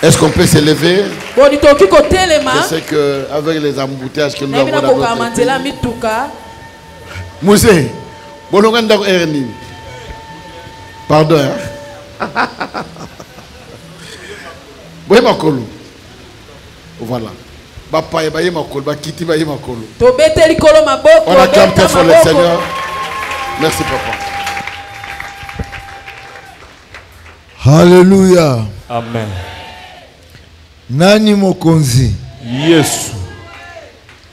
Est-ce qu'on peut s'élever? Je sais qu'avec les embouteillages que nous avons dans notre pays, Moussé, pardon. Voilà. On acclame très fort le Seigneur. Merci, papa. Alléluia. Amen. Nani mokonzi? Yesu.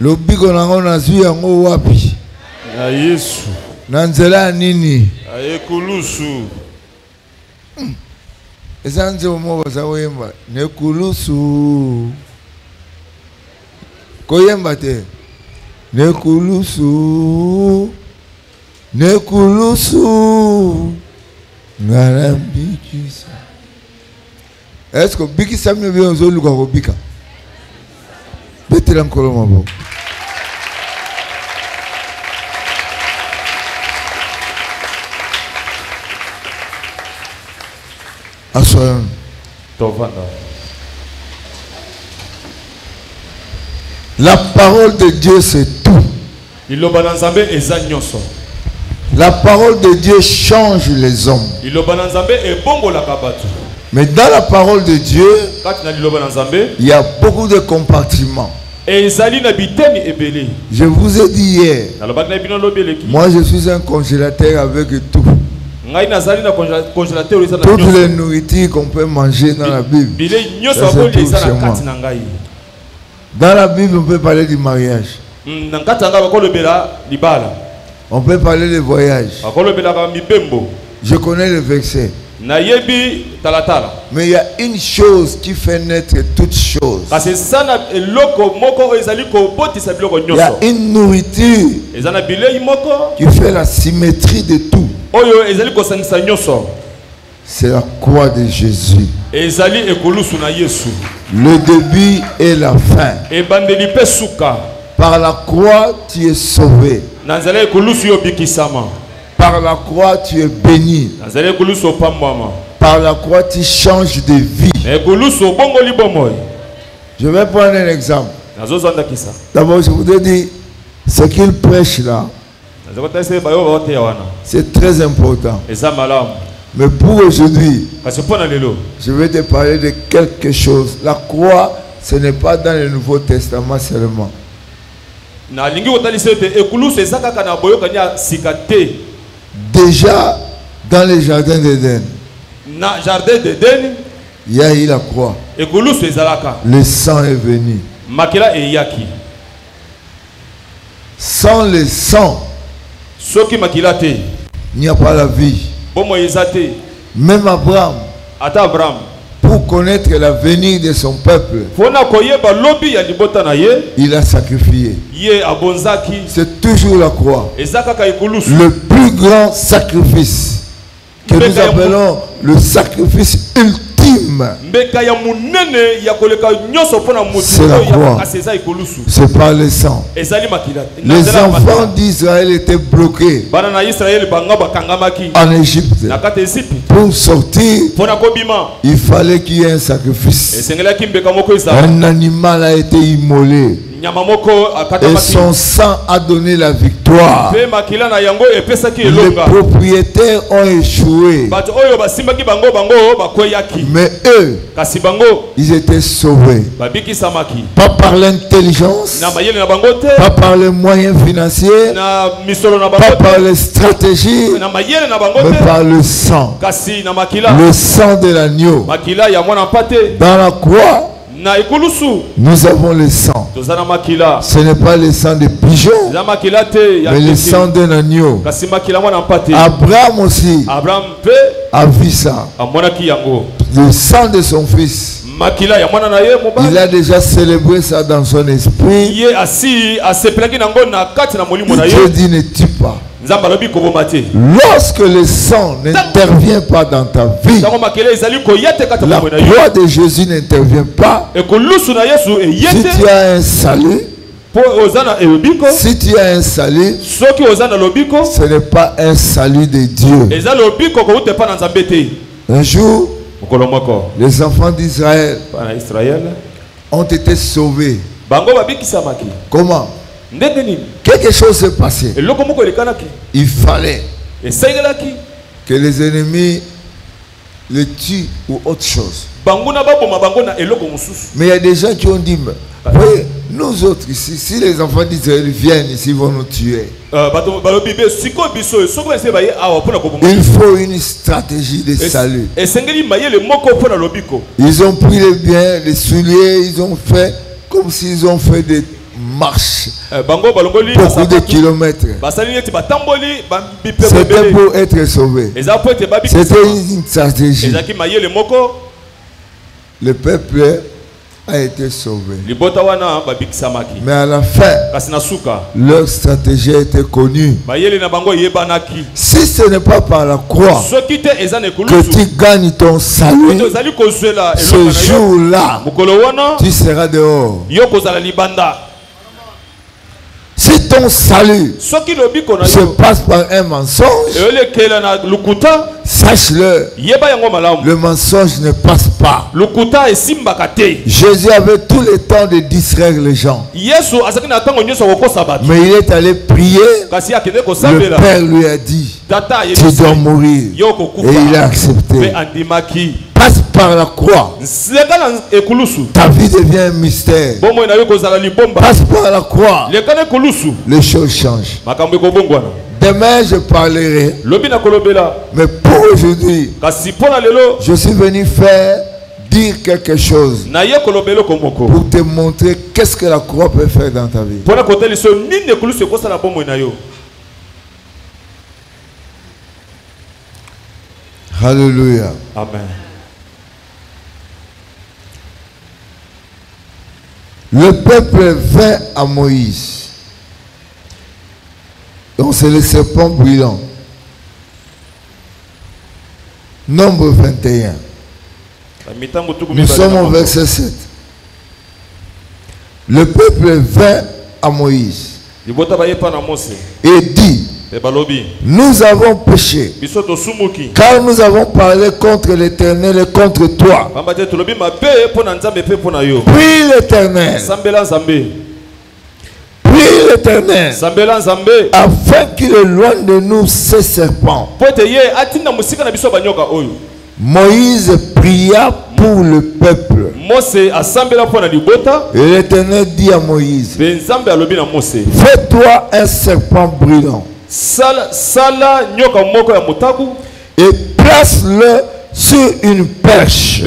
Lobiko nango nazwi yango wapi? Ya Yesu. Na nzela nini? Ekulusu. Eza nzela moko za koyemba. Nekulusu. Koyemba te. Nekulusu. Nekulusu. Ngarambikisa. Est-ce que Biki Samuel vient aux autres ou Bika? Betela nkolo mabo. Assoyons. La parole de Dieu c'est tout. La parole de Dieu change les hommes. Mais dans la parole de Dieu, il y a beaucoup de compartiments. Je vous ai dit hier, moi je suis un congélateur avec tout. Toutes les nourritures qu'on peut manger dans la Bible, ça, c'est tout chez moi. Dans la Bible, on peut parler du mariage. On peut parler des voyages. Je connais le verset. Mais il y a une chose qui fait naître toutes choses. Il y a une nourriture qui fait la symétrie de tout. C'est la croix de Jésus. Le début et la fin. Par la croix, tu es sauvé. Par la croix, tu es béni. Par la croix, tu changes de vie. Je vais prendre un exemple. D'abord, je voudrais dire, ce qu'il prêche là, c'est très important. Mais pour aujourd'hui, je vais te parler de quelque chose. La croix, ce n'est pas dans le Nouveau Testament seulement. Déjà dans le jardin d'Éden, il y a eu la croix. Le sang est venu. Sans le sang, il n'y a pas la vie. Même Abraham, pour connaître l'avenir de son peuple, il a sacrifié. C'est toujours la croix. Le plus grand sacrifice que nous appelons le sacrifice ultime. C'est la croix. C'est pas le sang. Les enfants d'Israël étaient bloqués en Égypte. Pour sortir, il fallait qu'il y ait un sacrifice. Un animal a été immolé. Et son sang a donné la victoire. Les propriétaires ont échoué. Mais eux, ils étaient sauvés. Pas par l'intelligence, pas par les moyens financiers, pas par les stratégies, mais par le sang. Le sang de l'agneau. Dans la croix, nous avons le sang. Ce n'est pas le sang de pigeon, mais le sang d'un agneau. Abraham aussi a vu ça. Le sang de son fils. Il a déjà célébré ça dans son esprit. Dieu dit ne tue pas. Lorsque le sang n'intervient pas dans ta vie, la croix de Jésus n'intervient pas. Si tu as un salut, si tu as un salut, ce n'est pas un salut de Dieu. Un jour, Les enfants d'Israël ont été sauvés. Comment? Quelque chose s'est passé. Il fallait que les ennemis les tuent ou autre chose. Mais il y a des gens qui ont dit, voyez, nous autres ici, si les enfants d'Israël viennent ici, ils vont nous tuer. Il faut une stratégie de salut. Ils ont pris les biens, les souliers, ils ont fait comme s'ils ont fait des marches. Beaucoup de kilomètres. C'était pour être sauvés. C'était une stratégie. Le peuple a été sauvé. Mais à la fin, leur stratégie a été connue. Si ce n'est pas par la croix que tu gagnes ton salut, ce jour-là, tu seras dehors. Si ton salut se passe par un mensonge, sache-le, le mensonge ne passe pas. Jésus avait tout le temps de distraire les gens. Mais il est allé prier. Le Père lui a dit, tu dois mourir. Et il a accepté. Passe par la croix. Ta vie devient un mystère. Passe par la croix. Les choses changent. Demain je parlerai. Mais pour aujourd'hui, je suis venu dire quelque chose pour te montrer qu'est-ce que la croix peut faire dans ta vie. Alléluia. Amen. Le peuple vint à Moïse. Donc c'est le serpent brûlant. Nombre 21. Nous sommes au verset 7. Le peuple vint à Moïse et dit, nous avons péché, car nous avons parlé contre l'Éternel et contre toi. Prie l'Éternel. Prie l'Éternel afin qu'il éloigne de nous ces serpents. Moïse pria pour le peuple. Et l'Éternel dit à Moïse, fais-toi un serpent brûlant et place-le sur une perche.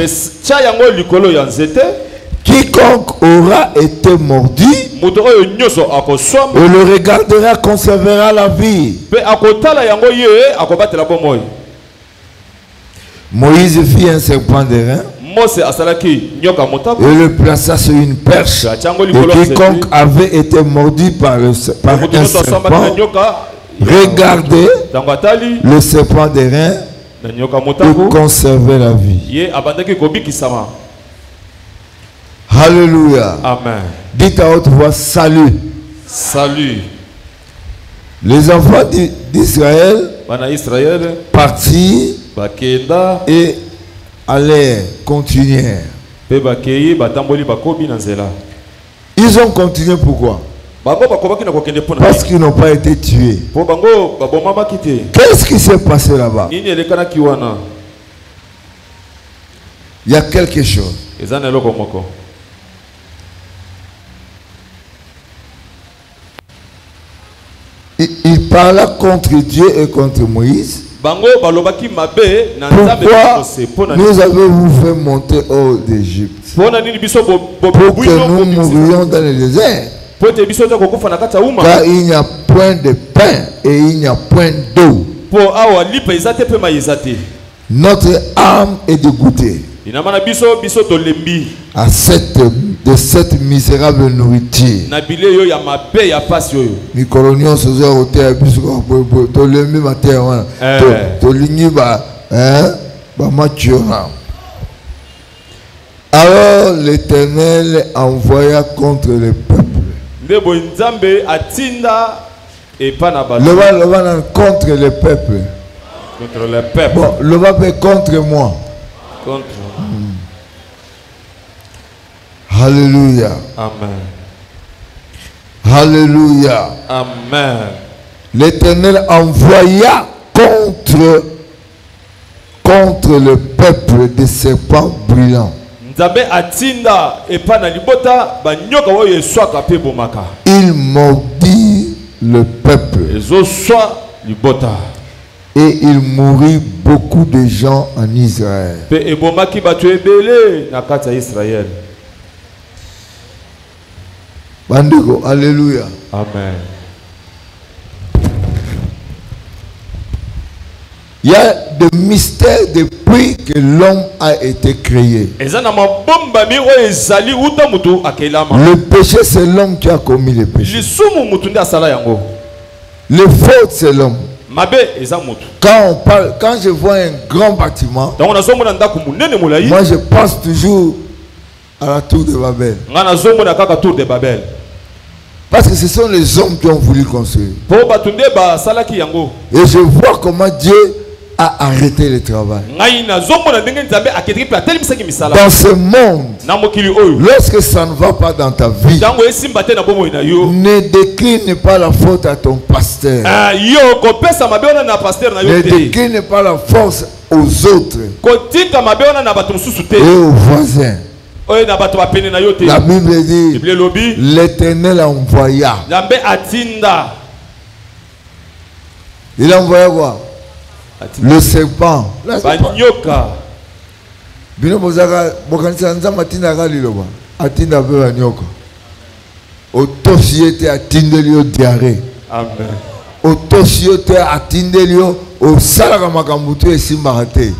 Quiconque aura été mordu et le regardera conservera la vie. Moïse fit un serpent d'airain et le plaça sur une perche. Et quiconque avait été mordu par un serpent regardait le serpent d'airain pour conserver la vie. Alléluia. Amen. Dites à haute voix, salut. Salut. Les enfants d'Israël partirent et allèrent continuer. Ils ont continué pourquoi? Parce qu'ils n'ont pas été tués. Qu'est-ce qui s'est passé là-bas? Il y a quelque chose. Il parla contre Dieu et contre Moïse. Pourquoi nous avez-vous fait monter hors d'Égypte? Pour que nous mourions dans le désert. Car il n'y a point de pain et il n'y a point d'eau. Notre âme est dégoûtée à cette misérable nourriture. Alors l'Éternel envoya contre le peuple. Contre le peuple. Contre le peuple. Bon, le peuple contre moi. Alléluia. Amen. Alléluia. Amen. L'Éternel envoya contre le peuple des serpents brûlants. Il mordit le peuple. Et il mourut beaucoup de gens en Israël. Bandego, alléluia. Amen. Il y a des mystères depuis que l'homme a été créé. Le péché, c'est l'homme qui a commis le péché. Le faute, c'est l'homme. Quand je vois un grand bâtiment, moi je pense toujours à la tour de Babel. Parce que ce sont les hommes qui ont voulu construire. Et je vois comment Dieu a arrêté le travail. Dans ce monde, lorsque ça ne va pas dans ta vie, ne décline pas la faute à ton pasteur. Ne décline pas la force aux autres et aux voisins. La Bible dit, l'Éternel envoya. Il a envoyé quoi? Le serpent. Bino bozaka bokanisa nzamba tinda kaliloba. Atinda pe banyoka. Otosiete atindelio diarrhée. Amen. Otosiete atindelio osala makambutu esimba te.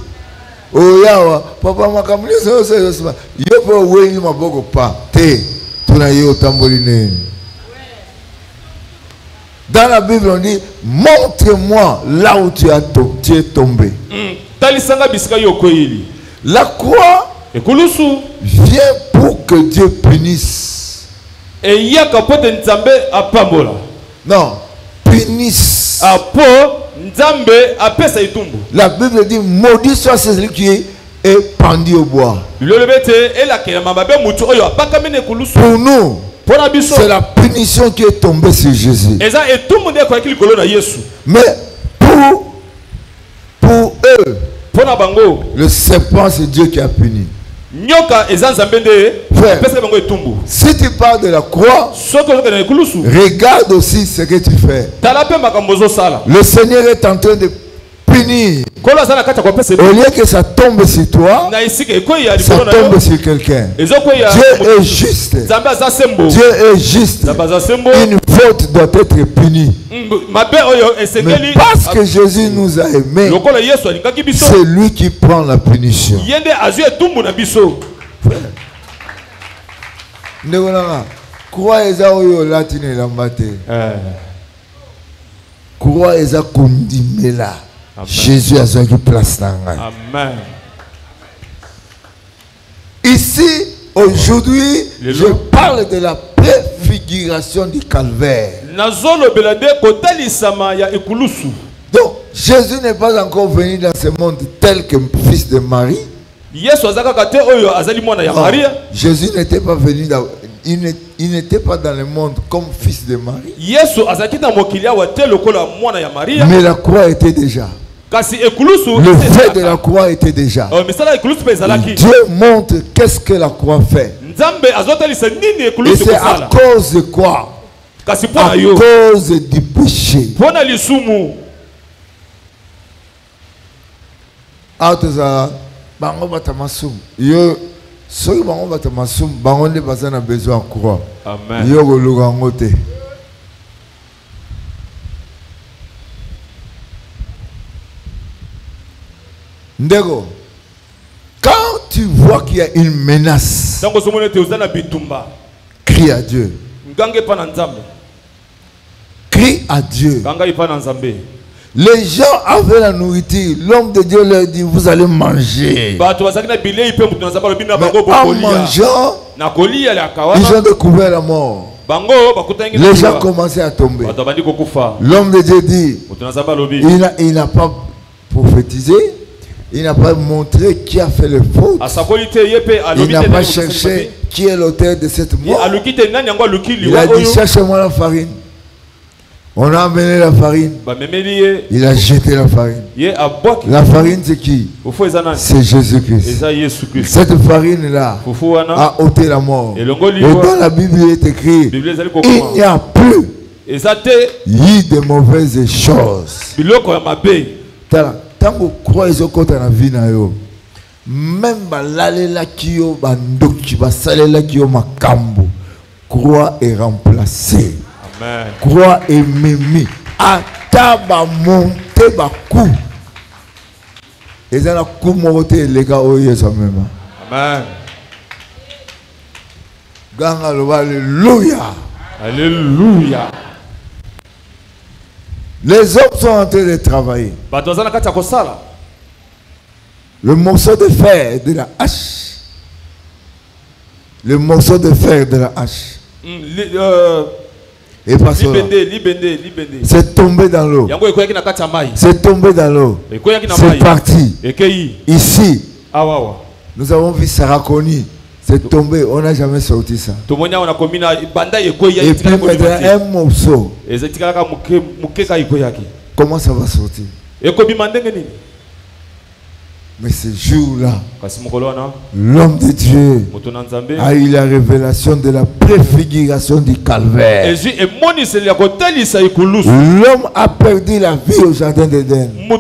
Oyawa papa makambutu so simba. Yopo wengi maboko pa te. Tuna yo tamboli neni. Dans la Bible, on dit, montre-moi là où tu es tombé. La croix vient pour que Dieu punisse. Non, punisse. La Bible dit, maudit soit celui qui est pendu au bois. Pour nous, c'est la punition qui est tombée sur Jésus. Mais pour eux, le serpent, c'est Dieu qui a puni. Frère, si tu parles de la croix, regarde aussi ce que tu fais. Le Seigneur est en train de punir. Au lieu que ça tombe sur toi, ça tombe sur quelqu'un. Dieu est juste. Dieu est juste. Une faute doit être punie. Mais parce que Jésus nous a aimés, c'est lui qui prend la punition. Croix eza oyo latine lambate. Croix eza kondimela. Jésus a ce qui place dans la. Amen. Ici, aujourd'hui, je parle de la préfiguration du calvaire. Donc, Jésus n'est pas encore venu dans ce monde tel que fils de Marie. Non, Jésus n'était pas venu dans... Il n'était pas dans le monde comme fils de Marie. Mais la croix était déjà. Le fait de la croix était déjà. Dieu montre qu'est-ce que la croix fait. Et c'est à cause de quoi? À cause du péché. Ceux qui ont besoin de croix. Amen. Ndego, quand tu vois qu'il y a une menace, crie à Dieu. Crie à Dieu. Les gens avaient la nourriture. L'homme de Dieu leur dit, vous allez manger. Mais en mangeant, ils ont découvert la mort. Les gens commençaient à tomber. L'homme de Dieu dit, il n'a pas prophétisé. Il n'a pas montré qui a fait le faute. Il n'a pas cherché qui est l'auteur de cette mort. Il a dit cherchez-moi la farine. On a amené la farine. Il a jeté la farine. La farine c'est qui? C'est Jésus-Christ. Cette farine-là a ôté la mort. Et dans la Bible il est écrit, il n'y a plus de mauvaises choses. Tant que vous croyez que vous avez la vie, même la kio bandoki basalela kio makambo, croix est remplacé. Amen. Croix est mimi. Ataba monte baku. Et ça la coup monté les gars oye ça même. Amen. Ganga lo alléluia. Alléluia. Les hommes sont en train de travailler. Le morceau de fer de la hache. Le morceau de fer de la hache. Et pas ça. C'est tombé dans l'eau. C'est tombé dans l'eau. C'est parti. Ici, nous avons vu Sarah Koni. C'est tombé, on n'a jamais sorti ça. Et puis maintenant, un morceau. Comment ça va sortir? Mais ce jour-là, l'homme de Dieu a eu la révélation de la préfiguration du calvaire. L'homme a perdu la vie au jardin d'Éden. L'homme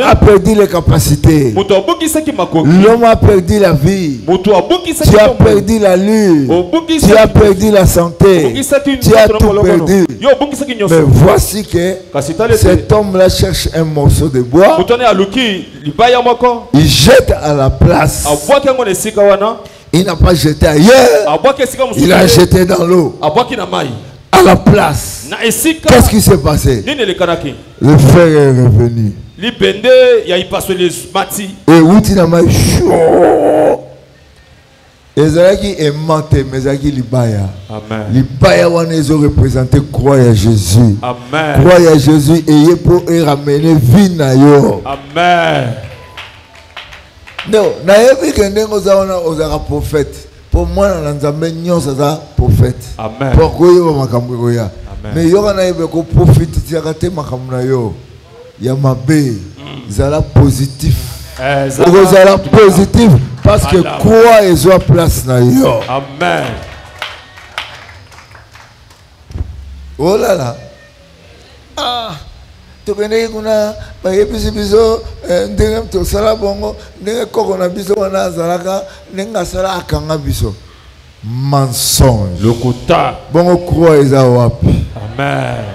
a perdu les capacités. L'homme a perdu la vie. Tu as perdu la lune. Tu as perdu la santé. Tu as tout perdu. Mais voici que cet homme-là cherche un morceau de bois. Il jette à la place. Il n'a pas jeté ailleurs. Il a jeté dans l'eau. À la place. Qu'est-ce qui s'est passé? Le fer est revenu. Et où tu n'as pas chaud. Ezaki est menté, mais Ezaki libaya. Amen. Libaya ils ont représenté croire à Jésus. Amen. Croire à Jésus et pour ramener vie na yo. Amen. Non, na yebi kende ngozaona ozaka prophète. Pour moi na nzambe nyonso za prophète. Amen. Pourquoi yo makambo ko ya? Mais yo na yebi ko prophète tiaka te makambo na yo. Ya mabe. Zala positif. Vous allez positif parce que quoi ils ont place na yo. Amen. Oh là là. Ah. Tu connais kuna ba yebisi biso ndenge to sala bongo ndenge koko na biso wana zalaka ndenge sala akanga biso. Mensonge. Lokuta. Bongo quoi ils ont wapi. Amen.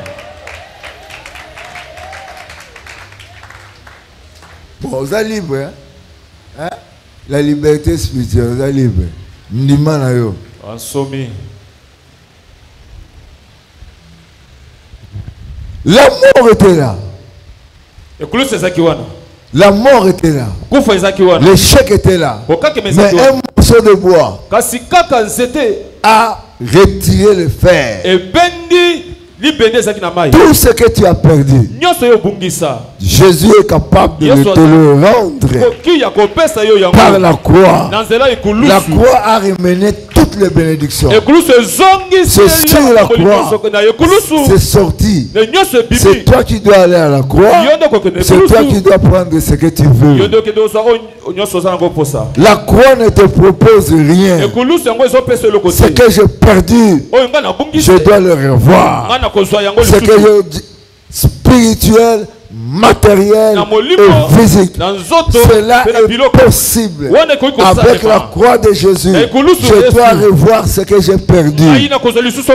Bon, vous êtes libre, hein? La liberté spirituelle, vous êtes libre. Ndimana yo. Ensommé. La mort était là. La mort était là. L'échec était là. Mais un morceau de bois a retiré le fer. Tout ce que tu as perdu, Jésus est capable de te le rendre par la croix. La croix a ramené toutes les bénédictions. C'est sur la croix. C'est sorti. C'est toi qui dois aller à la croix. C'est toi qui dois prendre ce que tu veux. La croix ne te propose rien. Ce que j'ai perdu, je dois le revoir. Ce que je dis, spirituel, matériel et physique, cela est possible avec la croix de Jésus. Je dois revoir ce que j'ai perdu.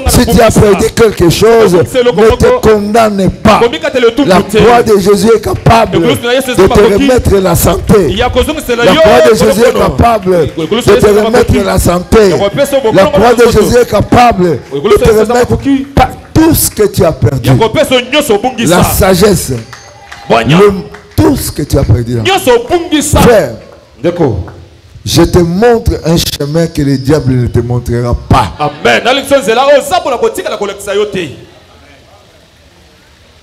Si tu as perdu quelque chose, ne te condamne pas. La croix de Jésus est capable de te remettre la santé. La croix de Jésus est capable de te remettre la santé. La croix de Jésus est capable de te remettre tout ce que tu as perdu. La sagesse. Tout ce que tu as perdu. Frère, je te montre un chemin que le diable ne te montrera pas. Amen.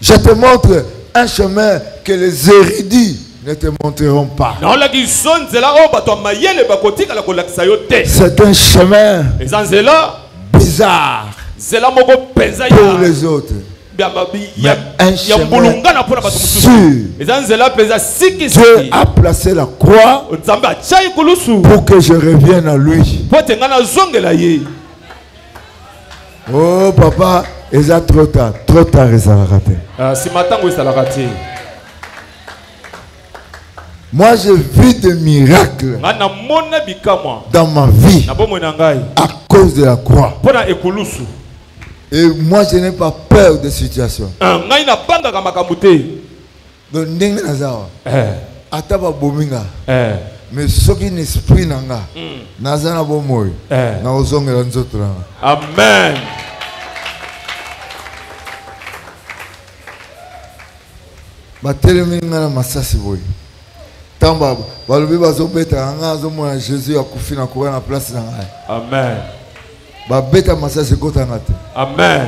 Je te montre un chemin que les érudits ne te montreront pas. C'est un chemin bizarre pour les autres. Mais un chemin sûr. Dieu a placé la croix pour que je revienne à lui. Oh papa, ils ont trop tard ils ont raté. Moi je vis des miracles dans ma vie à cause de la croix. Et moi je n'ai pas peur de situation. Donc ndenge nazawa. Ataba bominga. Mais ce qui n'est esprit nanga. Nazana bomoy. Na ozongela nzoto nanga. Amen. Batelemi ngana masasi boy. Tamba balobi bazobeta anga azomona Jésus akufi na koya na place nanga. Amen. Babeta masasi kota ngate. Amen.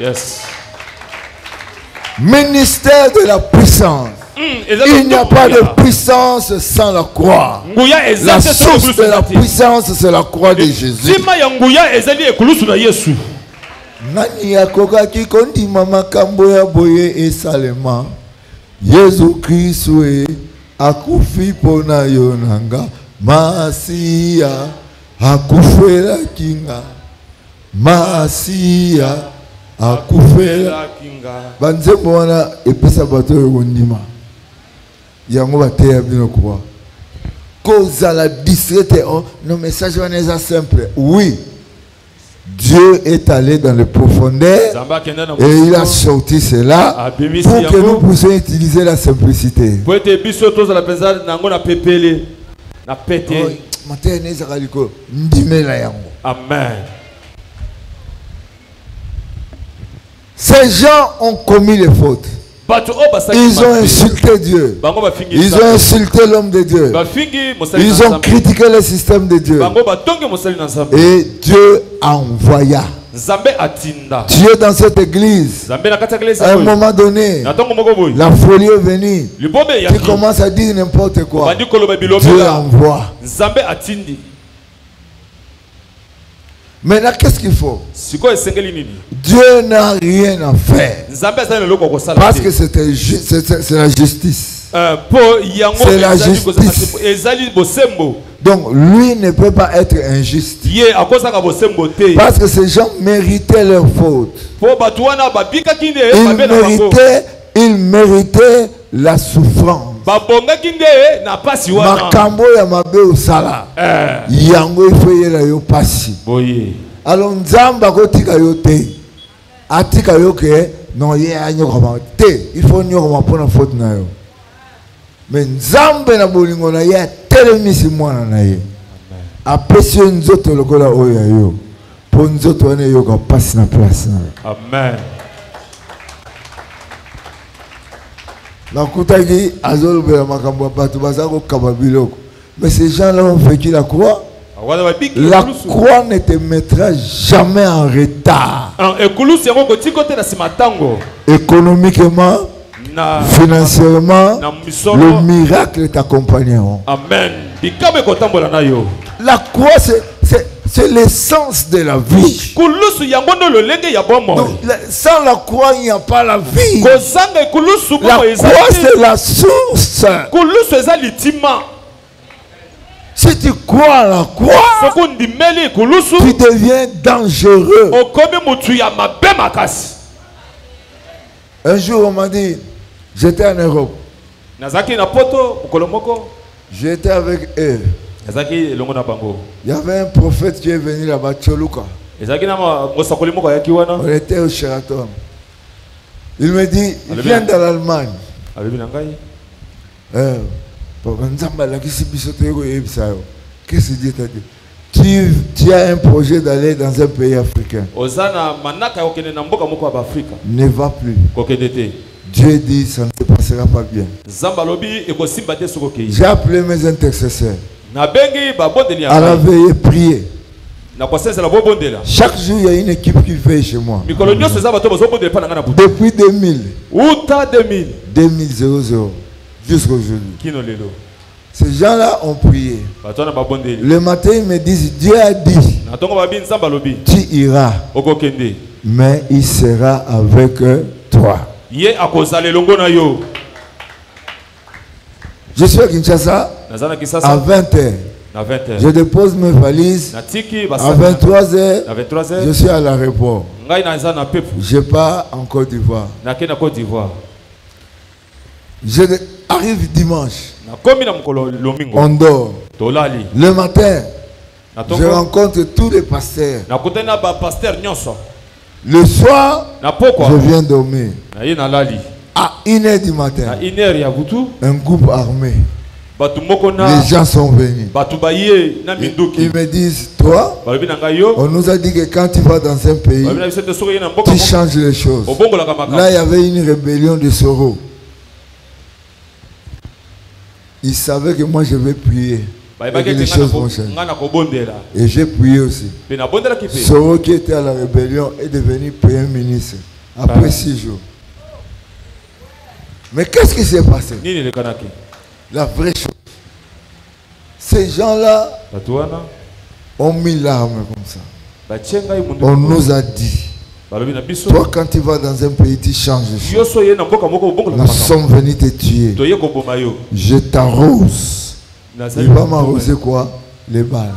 Yes. Ministère de la puissance. Il n'y a pas de puissance sans la croix. La source de la puissance, c'est la croix de Jésus. Nani akoka kondi mama kambo ya boye esalema. Yesu Kristo akufi pona yonanga. Masia akufela kinga. Masia akufela kinga. Banzembo wana epesa bato yondima. Yango bateya bino kwa. Cause la distraite, nos messages sont simples. Oui. Dieu est allé dans les profondeurs et il a sorti cela pour que nous puissions utiliser la simplicité. Amen. Ces gens ont commis des fautes. Ils ont insulté Dieu. Ils ont insulté l'homme de Dieu. Ils ont critiqué le système de Dieu. Et Dieu envoya Dieu dans cette église. À un moment donné, la folie est venue. Tu commences à dire n'importe quoi. Dieu envoie. Maintenant, qu'est-ce qu'il faut? Dieu n'a rien à faire. Parce que c'est la justice. C'est la justice. Donc, lui ne peut pas être injuste. Parce que ces gens méritaient leur faute. Ils méritaient la souffrance. Makambo ya mabe osala yango ifoyela yo pasi. Alors nzamba kotika yo te atika yo ke non ye anyoko te il faut nyoko pona faute na yo. Mais nzambe na bolingo na ye telemisi mwana na ye apesi nzoto lokola oyo yo po nzoto wana yo ka pasi na place na. Amen. Mais ces gens-là ont vécu la croix. La croix ne te mettra jamais en retard. Économiquement, financièrement, le miracle t'accompagneront. Amen. La croix, c'est l'essence de la vie. Donc, sans la croix, il n'y a pas la vie. La croix, c'est la source. Si tu crois à la croix, tu deviens dangereux. Un jour, on m'a dit, j'étais en Europe. J'étais avec eux. Il y avait un prophète qui est venu là-bas, Choluka. On était au Sheraton. Il me dit, il vient de l'Allemagne. Qu'est-ce que Dieu t'a dit? Tu as un projet d'aller dans un pays africain. Ne va plus. Dieu dit, ça ne se passera pas bien. J'ai appelé mes intercesseurs. À la veille, prier. Chaque jour, il y a une équipe qui veille chez moi. Depuis 2000. 2000 jusqu'à aujourd'hui. Ces gens-là ont prié. Le matin, ils me disent, Dieu a dit, tu iras, mais il sera avec toi. Je suis à Kinshasa à 20h. Je dépose mes valises. À 23h, je suis à l'aéroport. Je pars en Côte d'Ivoire. J'arrive dimanche. On dort. Le matin, je rencontre tous les pasteurs. Le soir, je viens dormir. À 1h du matin, un groupe armé. Les gens sont venus. Ils me disent, toi, on nous a dit que quand tu vas dans un pays, tu changes les choses. Là, il y avait une rébellion de Soro. Ils savaient que moi je vais prier. Et que les choses vont changer. Et j'ai prié aussi. Soro qui était à la rébellion est devenu Premier ministre après 6 jours. Mais qu'est-ce qui s'est passé? La vraie chose. Ces gens-là ont mis l'arme comme ça. On nous a dit, toi quand tu vas dans un pays, tu changes de choses. Nous sommes venus te tuer. Je t'arrose. Il va m'arroser quoi? Les balles.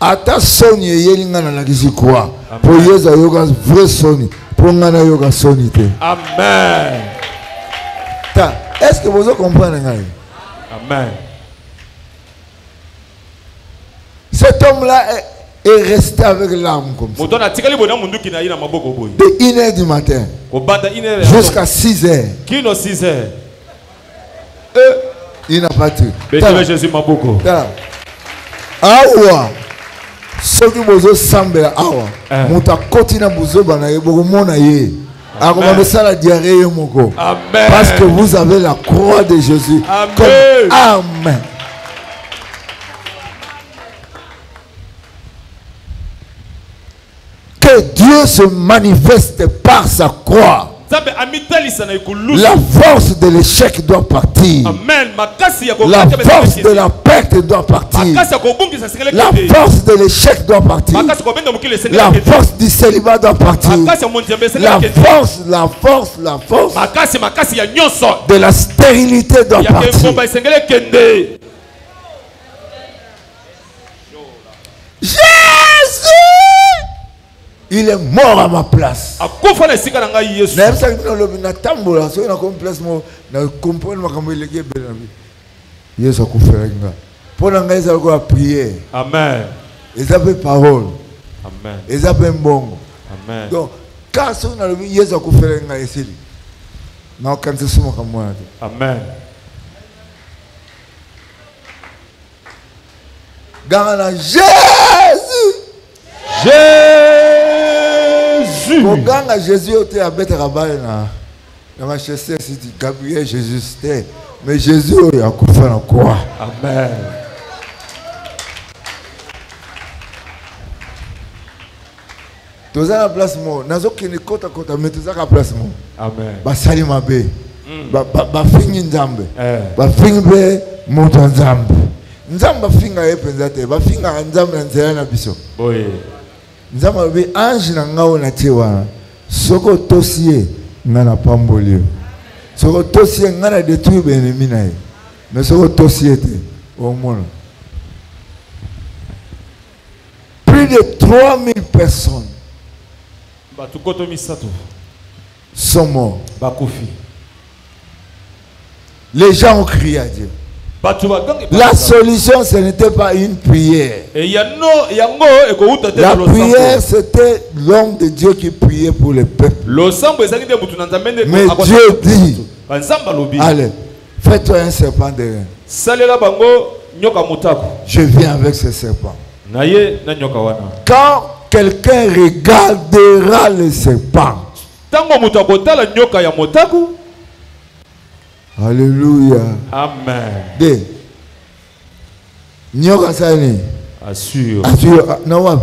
Ata soni yelinga na lakisi kwa po yeza yoga vrai soni po ngana yoga soni te. Amen. Ta, est-ce que vous comprenez? Amen. Cet homme-là est resté avec l'arme comme ça. De 1h du matin jusqu'à 6h. Il n'a pas tué. Awa. Ce qui vous semble awa. Muta kotina buzo bana yebo mona ye. Akomanda ça la diarrhée moko. Parce que vous avez la croix de Jésus. Amen. Amen. Que Dieu se manifeste par sa croix. La force de l'échec doit partir. La force de la perte doit partir. La force de l'échec doit partir. La force du célibat doit partir. La force de la stérilité doit partir. Jésus! Il est mort à ma place. Amen. Ils avaient parole. Amen. Ils avaient bon. Amen. Donc, quand on a vu Jésus a fait un ici, non, quand c'est moi comme moi. Amen. Gana Jésus. Jésus. Quand Jésus était à Bethrabaï na Manchester City, Gabriel Jésus c'était, mais Jésus a fait en quoi? Amen. Tous à la place moi, nazo kini kota kota mais tous à la place moi. Amen. Ba sali mabe. Ba fingi nzambe. Ba fingi be moto nzambe. Nzamba finga yepenzate, ba finga nzambe nzela na biso. Boye. Nzamba be ange na ngao na tewa. Soko tosie ngana pambolio. Soko tosie ngana détruire ennemi na ye. Mais soko tosie te au monde. Plus de 3000 personnes sont morts. Les gens ont crié à Dieu. La solution, ce n'était pas une prière. La prière, c'était l'homme de Dieu qui priait pour le peuple. Mais Dieu dit, allez, fais-toi un serpent de rein. Je viens avec ce serpent. Quand quelqu'un regardera le serpent, Alléluia. Amen. De. Nyoka sani. Assure. Assure. Nawab.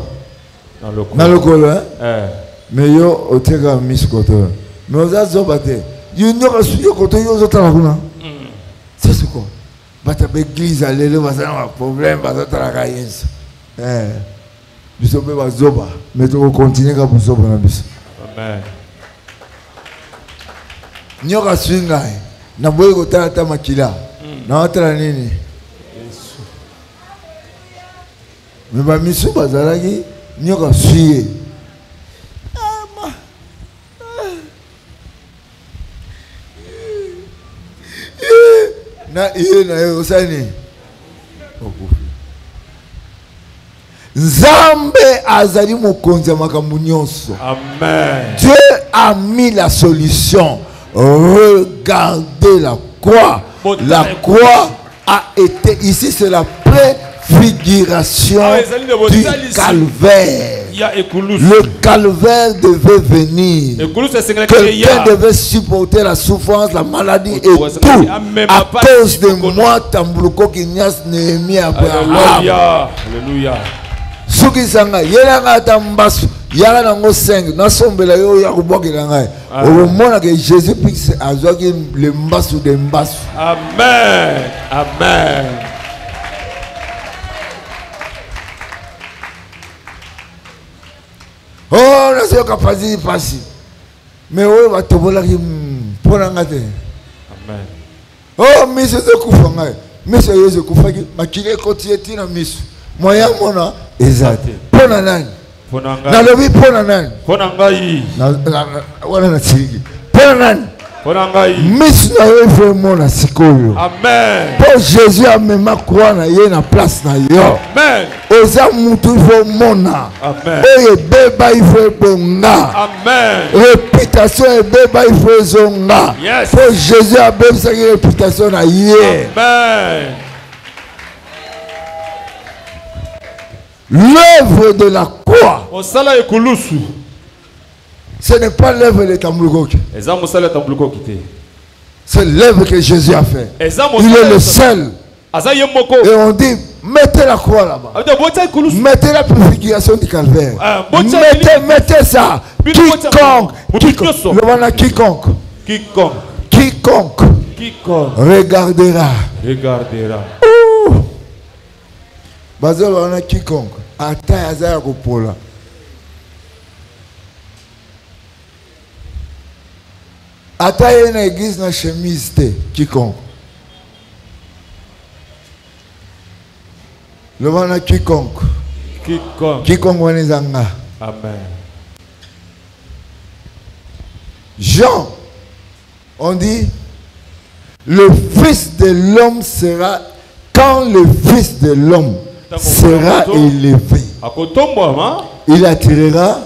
Dans le col. Mais yo otega miskoto. Mais oza zobate. Yo nyoka suyo koto yo zotala kuna. C'est ce quoi. Bata l'église aller le bazana problème bazotala ka yensa. Biso be bazoba. Mais to continuer ka buzoba na biso. Amen. Nyoka swinga. Na boye kotala ta makila. Na otala nini? Mais ba miso bazalaki nyoka suye. Na iye na yo sani. Nzambe azali mokonzi makambo nyonso. Amen. Dieu a mis la solution. Regardez la croix. La croix a été ici, c'est la préfiguration du calvaire. Le calvaire devait venir. Quelqu'un devait supporter la souffrance, la maladie et tout. À cause de moi, Tambuluko Kinyas Néhémie Abraham. Alléluia. Suki Sanga, Yelanga Tambasu, Yala Nango Seng, Nasombela Yo Yakuboki Langai. Au moment que Jésus-Christ a joué le Mbasu de Mbasu. Amen. Amen. Oh, la sœur capacité passe. Mais oui, va te voler pour l'engagé. Amen. Oh, monsieur de Koufanga. Monsieur Yose Koufagi, ma kile continue tina miss. Moyen mona, exact. Ponanan. Ponanga. Na lobi ponanan. Ponangai. Na wala na tsigi. Ponanan. Miss na yo vraiment na sikoyo. Amen. Pour Jésus a même croix na ye na place na yo. Amen. Oza mutu ifo mona. Amen. Oye beba ifo bonga. Amen. Réputation e beba ifo zonga. Yes. Pour Jésus a même sa réputation na ye. Amen. L'œuvre de la croix. Osala ekulusu. Ce n'est pas l'œuvre de Tambulukoki. C'est l'œuvre que Jésus a fait. Il est le seul. Et on dit, mettez la croix là-bas. Mettez la purification du calvaire. Mettez ça. Quiconque regardera. Quiconque. Ataye na église na chemise te quiconque. Le wana quiconque. Quiconque wana zanga. Amen. Jean, on dit, le Fils de l'homme sera, quand le Fils de l'homme sera élevé, il attirera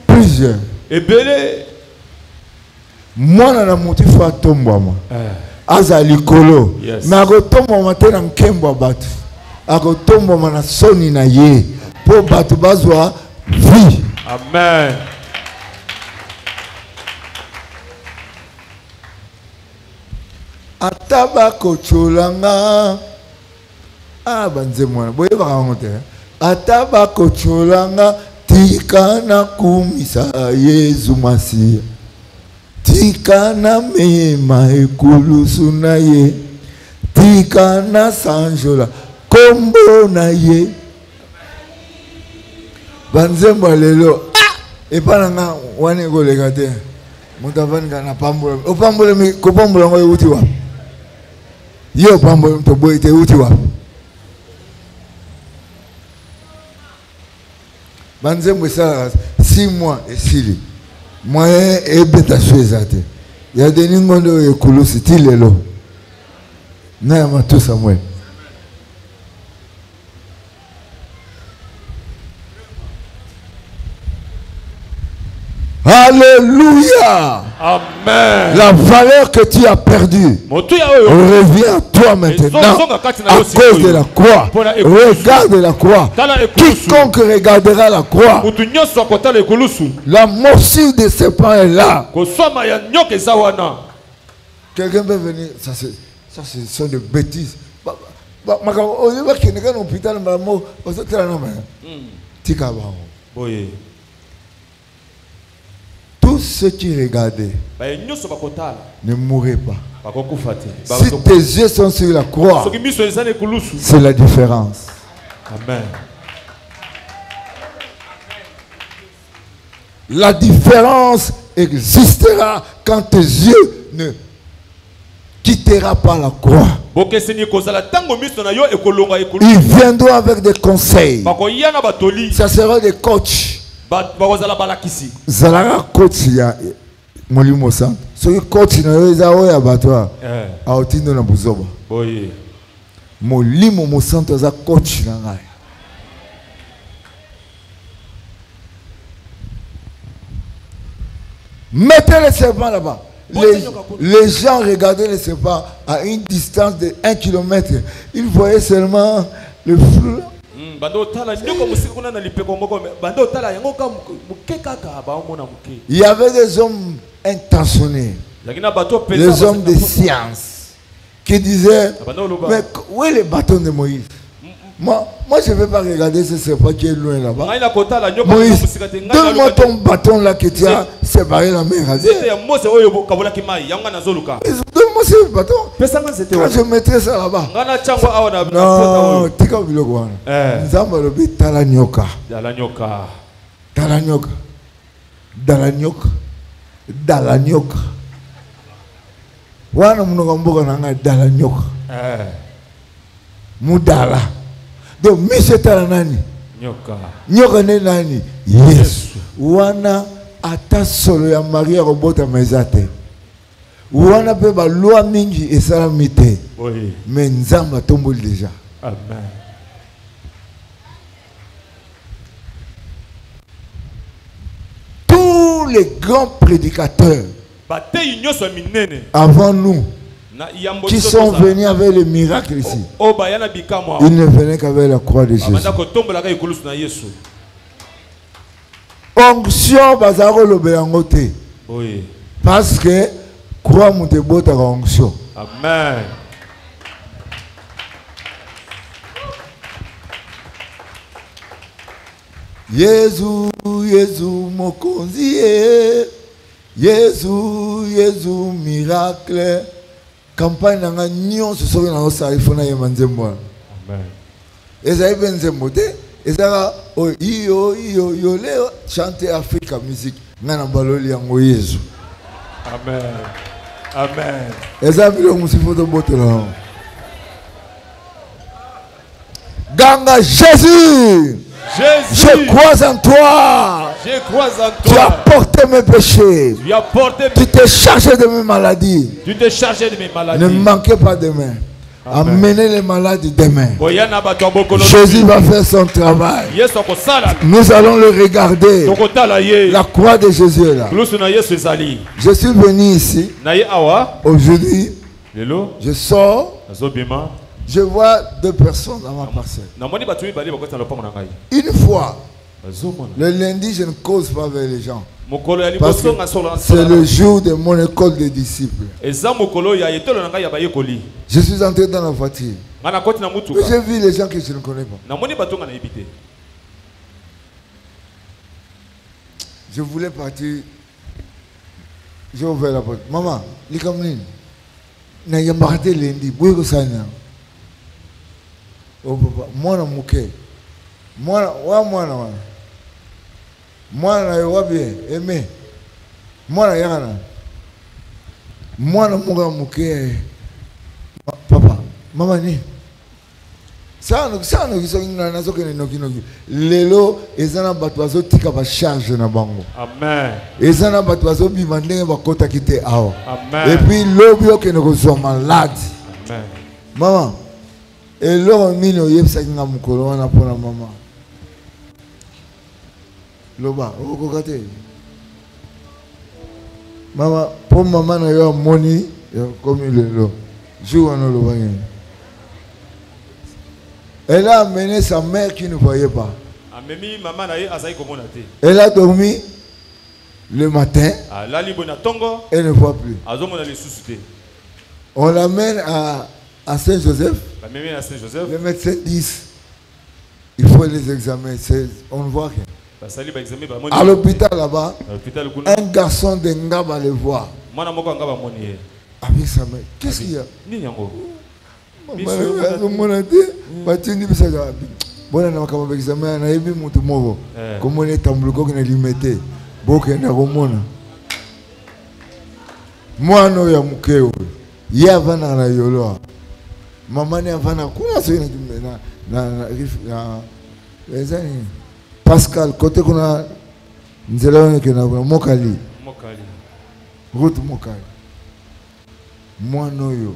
plusieurs. Moi na mutu fa tombama aza likolo mais akotombama te na nkembo batu akotombama na soni na ye po batu bazwa vie. Amen. Ataba kocholanga banze mwana boye bakango te ataba kocholanga tika na kumisa Yesu Masiya. Tika na mema ekulusu na ye. Tika na sanjola kombo na ye. Banzembo lelo. Epana nga wane goleka te. Mutavani kana pambula. Opambula mi kopambula ngo yuti wa. Yo pambula to boy te yuti wa. Banzembo sala 6 mois esili. Moyen et bêta chouezate. Il y a des ningondo et koulousi tilelo. Na matou Samuel. Alléluia. Amen. La valeur que tu as perdue revient à toi maintenant à cause de la croix. Regarde la croix. Quiconque regardera la croix, la morsure des serpents est là. Quelqu'un peut venir. Ça, ce sont des bêtises. Tous ceux qui regardaient ne mourraient pas. Si tes yeux sont sur la croix, c'est la différence. Amen. La différence existera quand tes yeux ne quitteront pas la croix. Ils viendront avec des conseils. Ça sera des coachs. Zalara coach ya molimo san. Ce coach na yo ezao ya batwa. Aotindo na buzoba. Boye. Molimo mo santo za coach na ngai. Mettez les serpents là-bas. Les gens regardaient les serpents à une distance de 1 km. Ils voyaient seulement le flou. Il y avait des hommes intentionnés, des hommes de science, qui disaient, mais où est le bâton de Moïse? Moi je ne vais pas regarder ce serpent qui est loin là-bas. Moïse, donne-moi ton bâton là que tu as séparé la mer. Donne-moi ce bâton. Quand je mettrai ça là-bas. Non, tu as vu le quoi? Nzambalobi talanyoka. Talanyoka. Dalanyoka. Dalanyoka. Wana mnoga mboga nanga dalanyoka. Mudala. Donc, Michel Talanani. Nyoka ne nani. Yes. Wana ata solo ya Maria robota mezate. Wana pe ba loi mingi esalamite. Oui. Mais nzamba tomboli déjà. Amen. Tous les grands prédicateurs avant nous qui sont venus avec les miracles ici, ils ne venaient qu'avec la croix de Jésus. Onction bazaro le belangote. Oui. Parce que croix moutebota onction. Amen. Jésus, Jésus mokonzi, Jésus, Jésus miracle. Campagne nanga nyon se soki na osali fona ye manzembo. Amen. Ezali benzembo te, ezala iyo leo chante Africa music ngana baloli yango Yesu. Amen. Amen. Ezali bilo musifoto botela. Ganga Jésus. Jésus. Je crois en toi. Je crois en toi. Tu as porté mes péchés. Tu as porté Tu t'es chargé de mes maladies. Tu t'es chargé de mes maladies. Ne manquez pas demain. Amenez les malades demain. Jésus va faire son travail. Nous allons le regarder. La croix de Jésus est là. Je suis venu ici. Aujourd'hui, je sors. Je vois 2 personnes dans ma parcelle. Une fois, le lundi, je ne cause pas avec les gens. Parce que c'est le jour de mon école des disciples. Je suis entré dans la voiture. J'ai vu les gens que je ne connais pas. Je voulais partir. J'ai ouvert la porte. Maman, les camarades, n'a y a pas raté lundi. Bouille ça n'a. Oh papa, moi na mouké. Moi na bien aimé. Moi na yana. Moi na mouké. Papa, maman ni. Ça nous na zoke ni noki. Lelo ezana batwazo tika ba charge na bango. Amen. Ezana batwazo bimandenge ba kota kite awa. Amen. Et puis l'obio que nous sommes malades. Amen. Maman. Et l'homme mine au yep sakinga mukolo wana pona mama. Loba, okokate. Maman, pour maman, il y a money, comme il est là. Jour on le voit. Elle a amené sa mère qui ne voyait pas. Elle a dormi le matin. Elle ne voit plus. On l'amène à Saint-Joseph. Les médecins disent il faut les examiner. On ne voit rien. À l'hôpital là-bas, un garçon de Ngaba le voit. Avec sa mère. Qu'est-ce qu'il y a? Bon, on a examen, on a vu mon tour. Comment on est en bloc, on est limité. Beaucoup de gens. Moi, non, il y a mon cœur. Il y a un yolo. Maman est avant Pascal, côté qu'on a Mokali. Route Mokali. Moi, non, yo.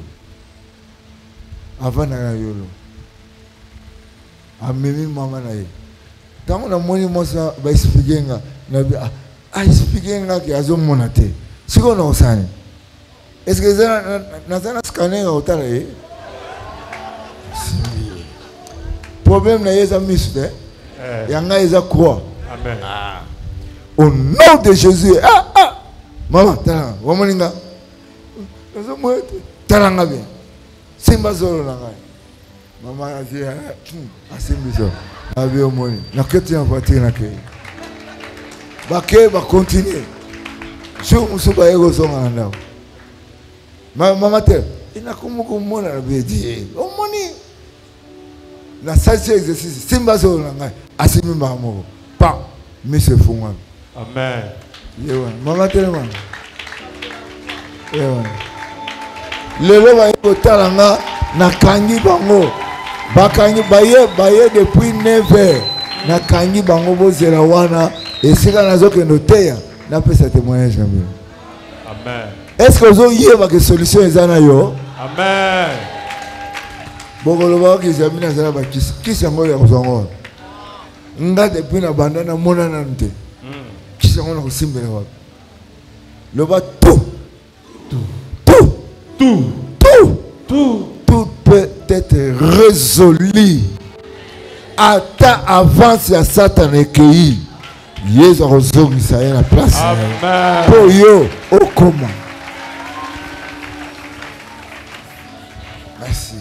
Avant na yolo. Amemi maman na ye. Tant on a moni mosa ba expliquer na expliquer que azo monate. Si on a osane. Est-ce que ça na scanner au tala problème na yeza miste. Yanga yeza croix. Amen. Au nom de Jésus. Maman, tala, wamoninga. Azo mo tala bien. Simba zolo na ngai. Maman a dit asimbi zo. Abi omoni. Na keti en voiture na ke. Ba ke ba continuer. Jo musuba ego zo na ndao. Maman te ina kumuko mona na bedi. Omoni. Na saisi exercice simba zolo na ngai. Asimbi mamo. Pa mise funga. Amen. Yewa. Maman te maman. Yewa. Lelo ba yotalanga na kangi bango bakangi baye depuis 9h na kangi bango bozela wana esika nazoke noteya na pesa témoignage jamais. Amen. Est-ce que vous yeba que solution ezana yo? Amen. Bogolo ba ki jamina zana ba kisa ngo ya kozongo nga depuis na bandana mona na nte kisa ngo na kosimbela wa loba tout peut être résolu. Attends avant si à Satan est cueilli. Jésus a résolu ça à la place. Amen. Pour yo, au comment. Merci.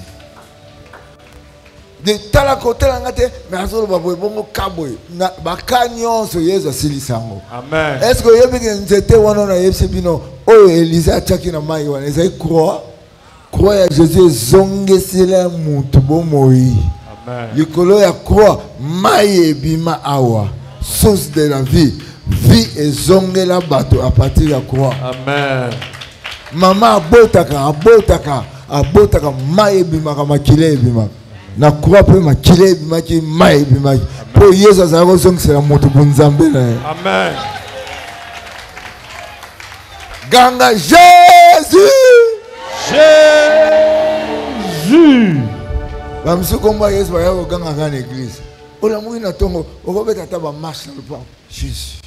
De tala côté là mais azolo ba bongo kaboy na bakanyo so Jésus silisango. Amen. Est-ce que yebi que nzete wana na yebse bino o Elisa chaki na mai wana ezai croix croix Jésus zongesela mutu bomoi. Amen. Likolo ya croix mai ebima awa source de la vie et zongela bato à partir de la croix. Amen. Mama abotaka mai ebima kama kile ebima na croix pe makile ebima ki mai ebima po Yesu azako zongesela mutu bunzambe na. Amen. Ganga Jésus. Jésus. Bamsu komba Yesu ba yako ganga ngane église. Ola mwi na tongo okobeta taba marche na pa. Jésus.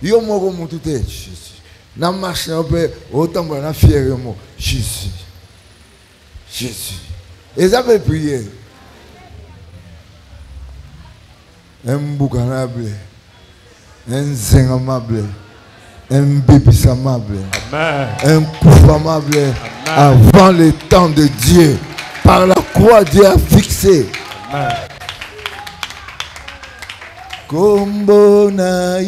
Yo moko mutu te Jésus. Na marche na pe otambola na fier mo Jésus. Jésus. Et ça veut prier. Un boucanable. Un zingamable. Un bébissamable, un poufamable avant le temps de Dieu. Par la croix, Dieu a fixé. Amen. Kombo na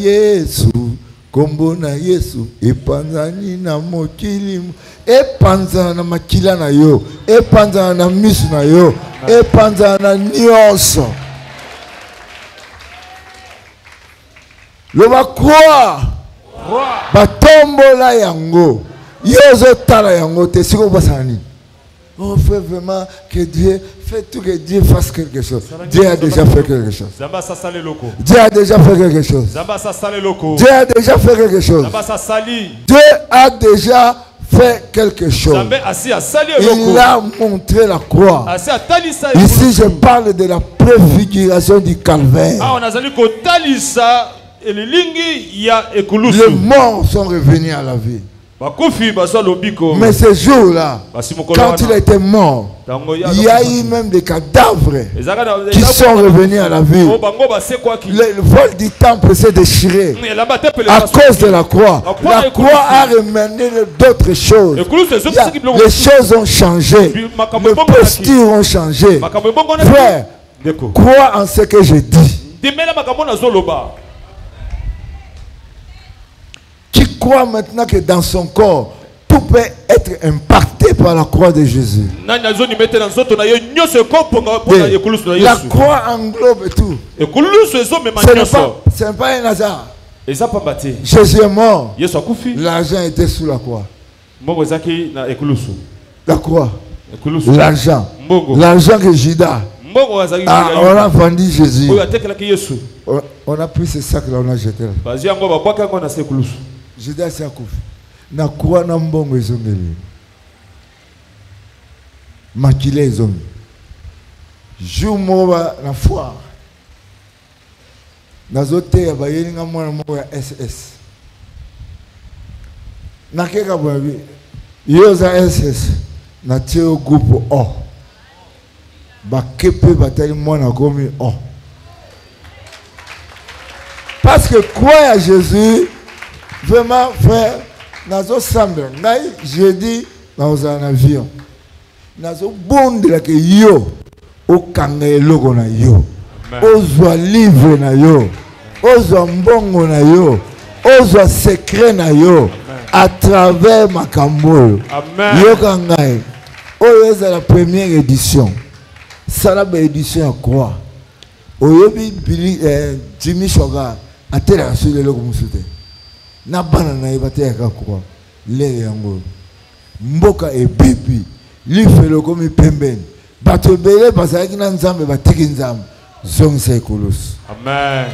Yesu, epanzani na mokili, epanzana na makila na yo, epanzana na misu na yo, epanzana na nyonso. Loba croix. Batombola yango yozo tala yango te siko basani. On fait vraiment que Dieu fait tout, que Dieu fasse quelque chose. Dieu a déjà fait quelque chose. Dieu a déjà fait quelque chose. Dieu a déjà fait quelque chose. Dieu a déjà fait quelque chose. Il a montré la croix. Ici je parle de la préfiguration du calvaire. Les morts sont revenus à la vie. Mais ce jour-là, quand il était mort, il y a eu même des cadavres qui sont revenus à la vie. Le vol du temple s'est déchiré à cause de la croix. La croix a ramené d'autres choses. Les choses ont changé. Les postures ont changé. Frère, crois en ce que je dis. Qui croit maintenant que dans son corps, tout peut être impacté par la croix de Jésus. La croix englobe tout. Ce n'est pas un hasard. Jésus est mort. L'argent était sous la croix. La croix. L'argent. L'argent que Judas on a vendu Jésus. On a pris ce sac là, on a jeté là. Judas s'est accouché. Na croix na mbongo ezongeli. Makile ezongi. Jumoba na foire. Nazote ya bayeli nga mwana moko ya SS. Nakeka bwabi. Yoza SS na tio groupe O. Bakepe batali mwana komi O. Parce que croire à Jésus, vraiment, frère, nazo sambe, ngai jeudi dans un avion. Nazo bonde la ke yo, o kanga eloko na yo, ozwa livre na yo, ozwa mbongo na yo, ozwa secret na yo, à travers makambo. Yo kangai, oyo c'est la première édition. Ça la édition à quoi? Oyobi Jimmy Shoga a télé sur le logo musute. Na banana ibate ya quoi? Le yango. Mboka e bibi. Li felo komi pembeni. Bato bele basaki na nzambe batiki nzambe. Zong sekolos. Amen.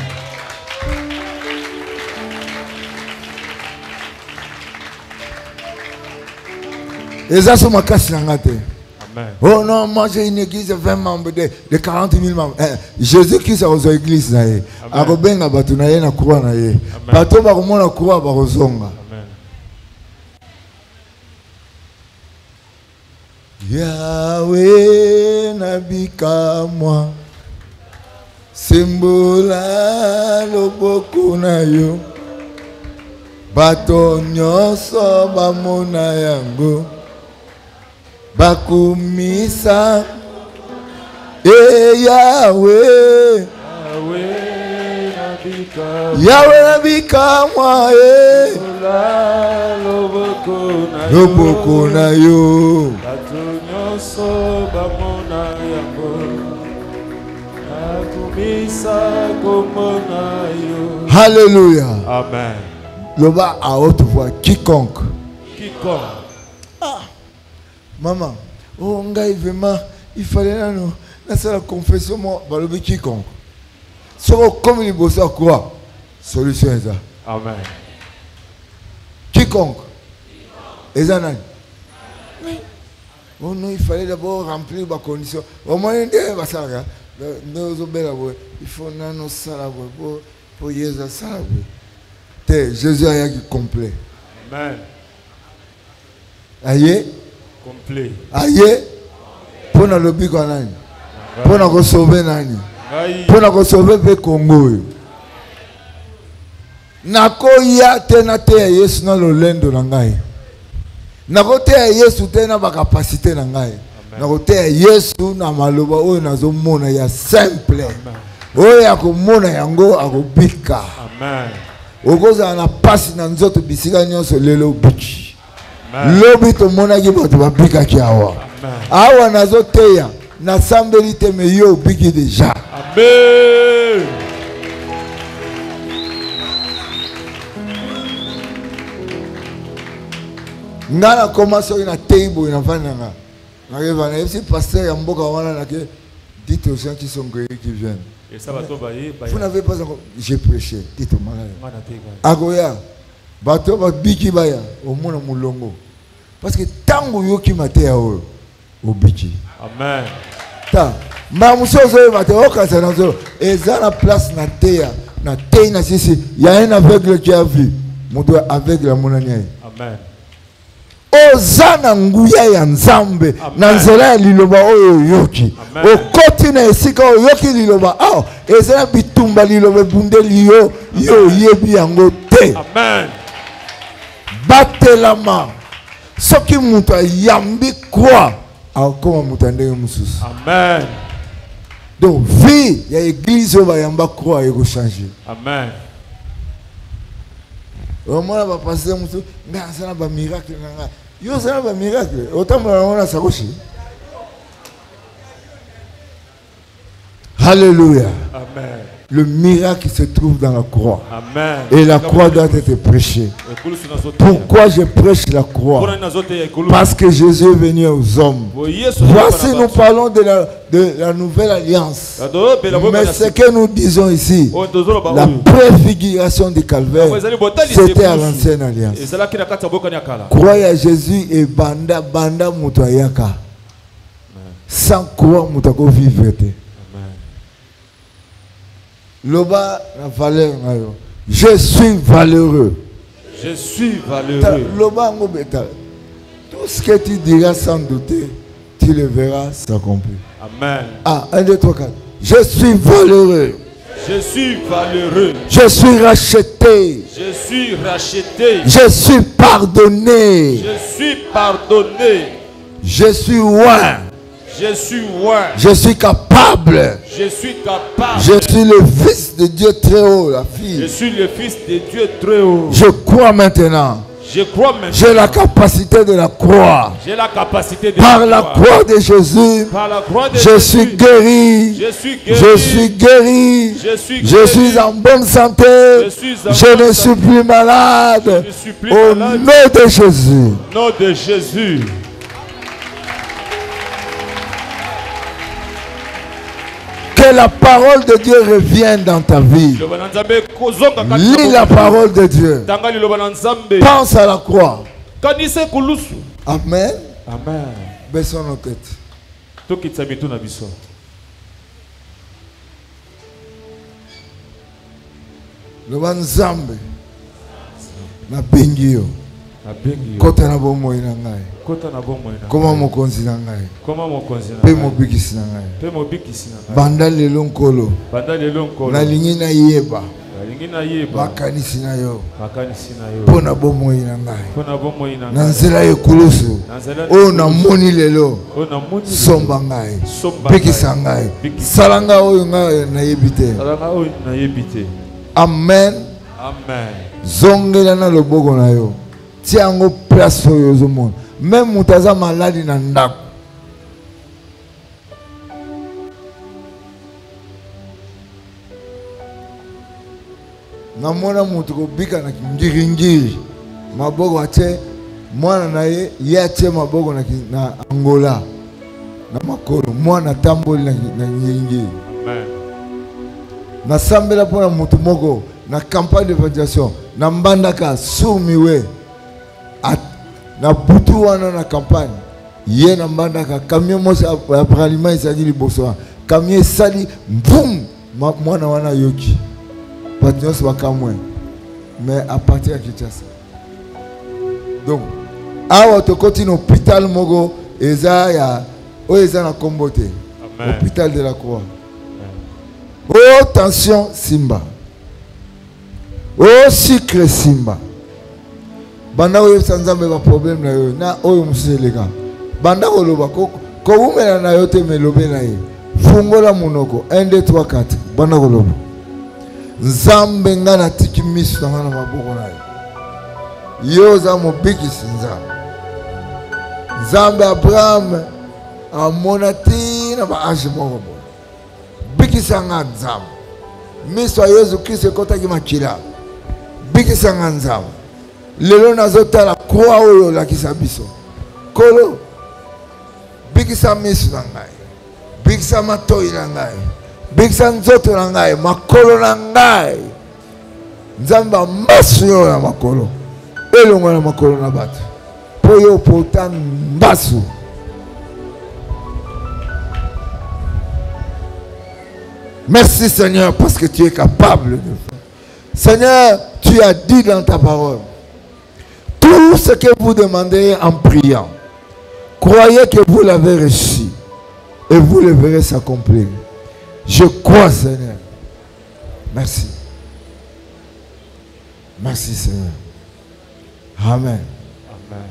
Ezaso makasi ngate. Oh non, moi j'ai une église de 20 membres, de 40 000 membres. Jésus-Christ a reçu l'église. Akobenga batu na ye na croix na ye. Bato ba komona croix ba kozonga. Yahweh nabika moi. Simbola loboko na yo. Bato nyonso bamona yango. Bakumisa Yahweh Yahweh nabika moi loboko na yo Alléluia. Amen. Loba à haute voix quiconque. Maman, oh, vraiment, il fallait là, non, là, c'est la confession, moi, balobi quiconque. Sur comme il bosse à quoi? Solution est ça. Amen. Quiconque. Et ça, non. Oh non, il fallait d'abord remplir ma condition. Au moins, il faut nous salabouer pour Jésus salabouer. Jésus a été complet. Amen. Aïe. Complet. Aïe. Pour nous le quoi nani. Pour nous sauver nani. Pour nous sauver le Congo. Nako ya tena te Yesu na lolendo na ngai. Nako te Yesu tena ba capacité na ngai. Nako te Yesu na maloba oyo nazo mona ya simple. Oyo ya ko mona yango akobika. Amen. Okoza na pasi na nzoto bisika nyonso lelo biki. Lobi to mona ki bato ba bika ki awa. Awa nazo teya na sambeli te me yo biki déjà. Amen. Ngana commence na table na vananga. Na revana si pasteur ya mboka wana na ke dites aux gens qui sont guéris qui viennent. Vous n'avez pas encore j'ai prêché, dites au malade. Agoya bato ba biki baya au mona mulongo. Parce que tango yoki matea o biki. Amen. Ta ma musozo ba te okasa na zo eza na place na teya na tei na sisi ya un aveugle qui a vu. Mon doigt aveugle à mon année. Amen. ozana nguya ya nzambe na nzela ya liloba oyo yoki okoti na esika oyo yoki liloba aho ezela bitumba liloba bundeli yo yebi yango te. Amen. Batelama soki mutu ayambi kwa akoma mutu ndenge mususu. Amen. Donc vie ya église ba yamba kwa eko changer. Amen. Omona ba passer mutu ngasa na ba miracle nga yo ça ba miracle otambola ona sakoshi. Alléluia. Amen. Le miracle se trouve dans la croix. Amen. Et la croix doit être prêchée. Pourquoi je prêche la croix? Parce que Jésus est venu aux hommes. Voici, nous parlons de la nouvelle alliance. Mais ce que nous disons ici, la préfiguration du calvaire, c'était à l'ancienne alliance. Croire à Jésus et banda mutayaka. Sans croire mutako vivre. Loba la valeur. Je suis valeureux. Je suis valeureux. Loba ngobeta. Tout ce que tu diras sans douter, tu le verras s'accomplir. Amen. Ah, 1, 2, 3, 4. Je suis valeureux. Je suis valeureux. Je suis racheté. Je suis racheté. Je suis pardonné. Je suis pardonné. Je suis oint. Je suis oint. Je suis capable. Je suis capable. Je suis le fils de Dieu très haut, la fille. Je suis le fils de Dieu très haut. Je crois maintenant. Je crois maintenant. J'ai la capacité de la croix. J'ai la capacité de par la croix de Jésus. Par la croix de je Jésus. Suis guéri. Je suis guéri. Je suis guéri. Je suis en bonne santé. Je ne suis plus malade. Au nom de Jésus. Au nom de Jésus. Que la parole de Dieu revienne dans ta vie. Lis la parole de Dieu. Pense à la croix. Amen. Amen. Baissons nos têtes. Le Nzambe na bengio. Kota na bomo ina ngai. Koma mokonzi na ngai. Pe mobikisi na ngai. Banda lelo nkolo. Na lingi na yeba. Makanisi na yo. Pona bomo ina ngai. Na nzela ekulusu. O na moni lelo. Somba ngai. Bikisa ngai. Salanga oyo ngai na yebite. Amen. Amen. Zongela na loboko na yo. Tiango place oyo zomona. Même mutaza maladi na ndako. Namona mutu ko bika na ngiringiri. Maboko ache mwana na ye ache maboko na Angola. Na makolo mwana tamboli na ngiringiri. Amen. Na sambela pona mutu moko na campagne d'évacuation na mbandaka sumiwe na butu wana na campagne ye na mbandaka camion mosa ya paralima isaki liboso camion sali boum mwana wana yoki patios bakamwe mais à partir de Kinshasa. Donc awa to continue hôpital mogo eza ya o eza na kombote hôpital de la Croix. Oh tension Simba. Oh sucre Simba. Banda oyo sanzambe ba problème na yo na oyo museleka. Banda ko loba ko umela na yo te melobe na ye. Fungola munoko 1 2 3 4. Banda ko loba. Nzambe ngana tiki misu na maboko na yo. Yo za mobiki sinzambe. Nzambe Abraham amonati na ba age moko. Biki sanga nzambe. Misu Yesu Kristo kota ki makila. Biki sanga nzambe. Lelo nazota la croix oyo la kisabiso. Kolo. Bikisa misu na ngai. Bikisa matoi na ngai. Bikisa nzoto na ngai, makolo na ngai. Nzamba masu yo na makolo. Elongo na makolo na batu. Po yo pota mbasu. Merci Seigneur parce que tu es capable de faire. Seigneur, tu as dit dans ta parole. Tout Tout ce que vous demandez en priant, croyez que vous l'avez reçu et vous le verrez s'accomplir. Je crois, Seigneur. Merci. Merci, Seigneur. Amen. Amen.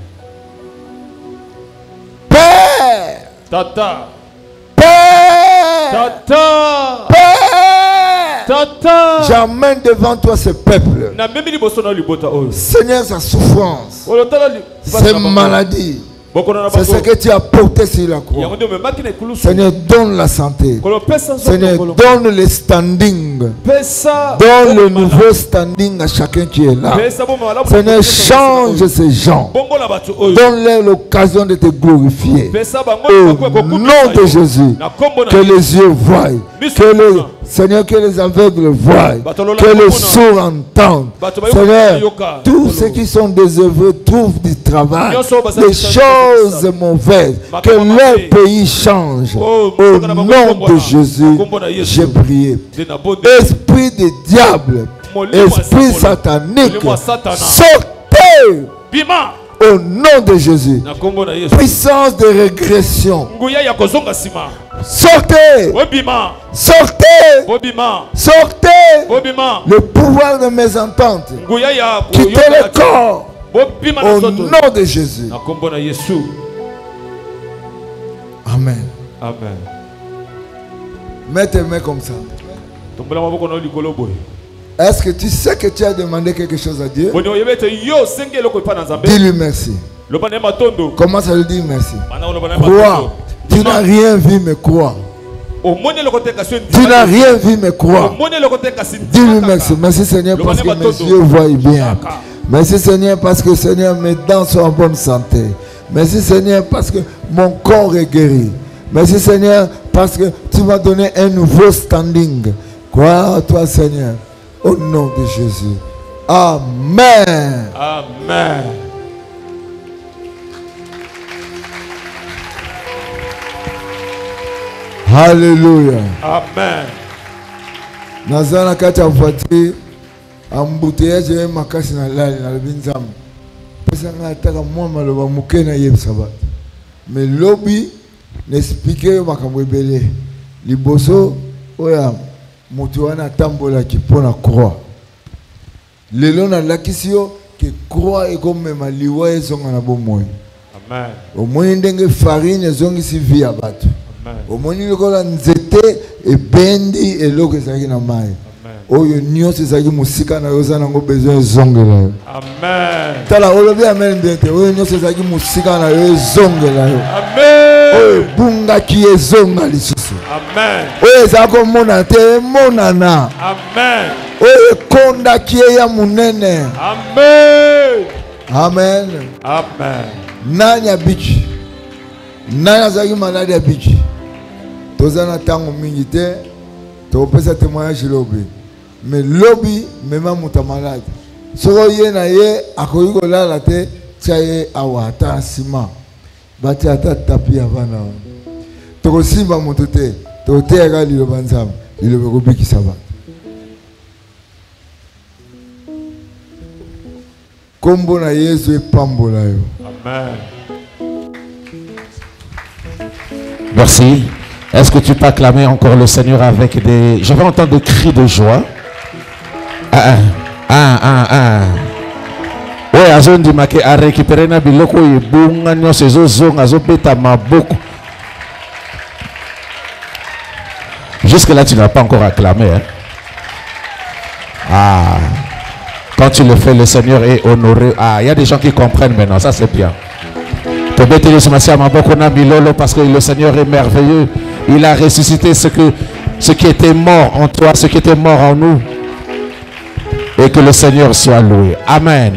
Père. Tata. Père. Tata. Père. Tata. J'amène devant toi ce peuple. Seigneur, sa souffrance, ses maladies, c'est ce que tu as porté sur la croix. Seigneur, donne la santé. Seigneur, donne le standing. Donne le nouveau standing à chacun qui est là. Seigneur, change ces gens. Donne-leur l'occasion de te glorifier. Au nom de Jésus, que les yeux voient. Seigneur, que les aveugles voient. Que les sourds entendent. Seigneur, tous ceux qui sont désœuvrés trouvent du travail. Les choses mauvaises. Que leur pays change. Au nom de Jésus, j'ai prié. Esprit de diable, esprit satanique, sortez au nom de Jésus. Puissance de régression, sortez, sortez, sortez. Le pouvoir de mésentente, quittez le corps au nom de Jésus. Amen. Amen. Mets tes mains comme ça. Est-ce que tu sais que tu as demandé quelque chose à Dieu? Dis-lui merci. Commence à lui dire merci. Crois. Tu n'as rien vu, mais crois. Tu n'as rien vu, mais crois. Dis-lui merci. Merci Seigneur parce que mes yeux voient bien. Merci Seigneur parce que Seigneur, mes dents sont en bonne santé. Merci Seigneur parce que mon corps est guéri. Merci Seigneur parce que tu m'as donné un nouveau standing. Crois à toi Seigneur. Au nom de Jésus. Amen. Amen. Alléluia. Amen. Nazana kata voiture embouteillage et makasi na lali na binzam. Pesa ngataka mwa maloba mukena yebsaba. Mais lobby n'expliquer makambo ebele. Liboso oya mutu wana tambola ki pona croix. Lelo na lakisio ke croix ekomema liwa ezonga na bomoyi. Amen. Omoni ndenge farine ezongisi vie ya bato. Amen. Omoni lokola nzete ebendi eloko ezalaki na mai. Oyo nyonso ezalaki musika na yo oza nango besoin ezongela yo. Amen. Tala olobi amen ndete oyo nyonso ezalaki musika na yo ezongela yo. Amen. Oyo bungaki ezonga lisusu. Amen. Oyo ezalaki komona te emonana. Amen. Oyo ekondaki eya munene. Amen. Amen. Amen. Nani abiki? Nani azalaki malade abiki? Toza na tango mingi te. Topesa témoignage lobby. Mais lobby même muta malade. Soko ye na ye akoyi kolala te tchaye awata sima. Bati ata tapi avana. Toko simba mutu te. To te ga lilo banzam. Lilo ko bikisa ba. Kombo na Yesu epambola yo. Amen. Merci. Est-ce que tu peux acclamer encore le Seigneur avec des... Je vais entendre des cris de joie. Oui, Azon dit que a récupéré na biloko et bunga nyonso zozonga azobeta maboko. Jusque là tu n'as pas encore acclamé. Hein? Ah, quand tu le fais, le Seigneur est honoré. Ah, il y a des gens qui comprennent maintenant. Ça c'est bien. Parce que le Seigneur est merveilleux. Il a ressuscité ce qui était mort en toi, ce qui était mort en nous. Et que le Seigneur soit loué. Amen.